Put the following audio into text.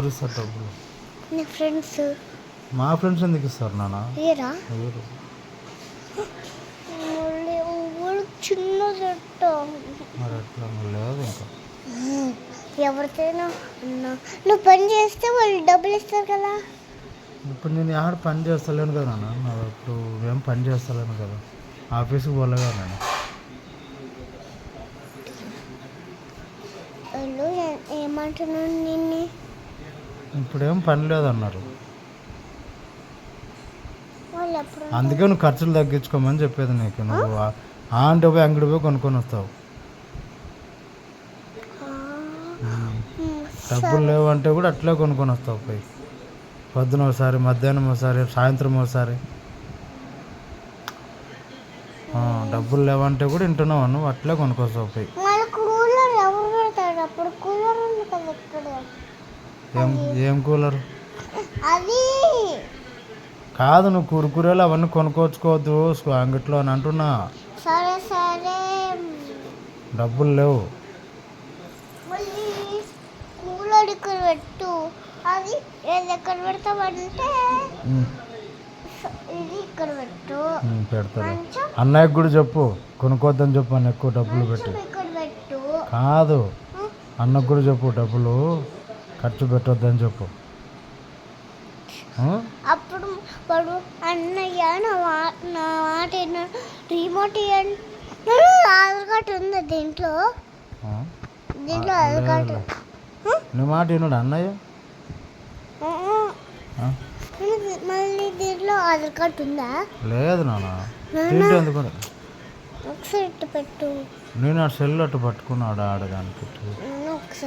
ఎవరు ఇస్తారు డబ్బులు? నీ ఫ్రెండ్స్. మా ఫ్రెండ్స్ ఎందుకు ఇస్తారు నాన్న? ఏరా ఎవరు? చిన్న చెట్టు మరి ఎట్లా లేదు ఇంకా ఎవరితోనో నువ్వు పని చేస్తే వాళ్ళు డబ్బులు ఇస్తారు కదా. ఇప్పుడు నేను ఆడ పని చేస్తలేను కదా నాన్న. ఇప్పుడు ఏం పని చేస్తలేను కదా, ఆఫీస్కి పోలే కదా నేను. వాళ్ళు ఏమంటున్నాను నిన్ను? ఇప్పుడేం పని లేదన్నారు. వాళ్ళు ఎప్పుడు అందుకే నువ్వు ఖర్చులు తగ్గించుకోమని చెప్పేది నీకు. నువ్వు అంటే పోయి అంగడి పోయి కొనుక్కొని వస్తావు. డబ్బులు లేవంటే కూడా అట్లే కొనుక్కొని వస్తావు పోయి. పొద్దున ఒకసారి, మధ్యాహ్నం ఒకసారి, సాయంత్రం ఒకసారి. డబ్బులు లేవంటే కూడా వింటున్నావు, నువ్వు అట్లే కొనుక్కొస్తావు పోయి. కూలర్ ఎవరు పెడతాడు? అప్పుడు కూలర్ ఉంది కదా ఇక్కడ. ఏం కూలర్? అది కాదు, నువ్వు కురుకురేలు అవన్నీ కొనుక్కోవచ్చుకోవద్దు అంగట్లో అని అంటున్నా. సరే సరే డబ్బులు లేవు. మళ్ళీ కూలర్ ఇక్కడ పెట్టు. అది ఏది ఎక్కడ పెడతామంటే ఇది ఇక్కడ పెట్టు. పెడతాను. అన్నయ్యకి కూడా చెప్పు కొనుక్కోద్దని చెప్పు, అన్న ఎక్కువ డబ్బులు పెట్టి. ఇక్కడ పెట్టు. కాదు, అన్నకు కూడా చెప్పు డబ్బులు ఖర్చు పెట్టొద్దని చెప్పు. అప్పుడు వాడు అన్నయ్య నా మాట రిమోట్ ఇవ్వండి. ఆధార్ కార్డు ఉంది దీంట్లో. ఆధార్ కార్డు. నీ మాట విన్నాడు అన్నయ్య? మళ్ళీ దీంట్లో ఆధార్ కార్డు ఉందా? లేదు నాన్న. దీంట్లో ఎందుకు? ఒకసారి పెట్టు. నేను ఆ సెల్ అట్టు పట్టుకున్నాడు ఆడదానికి. ఒకసారి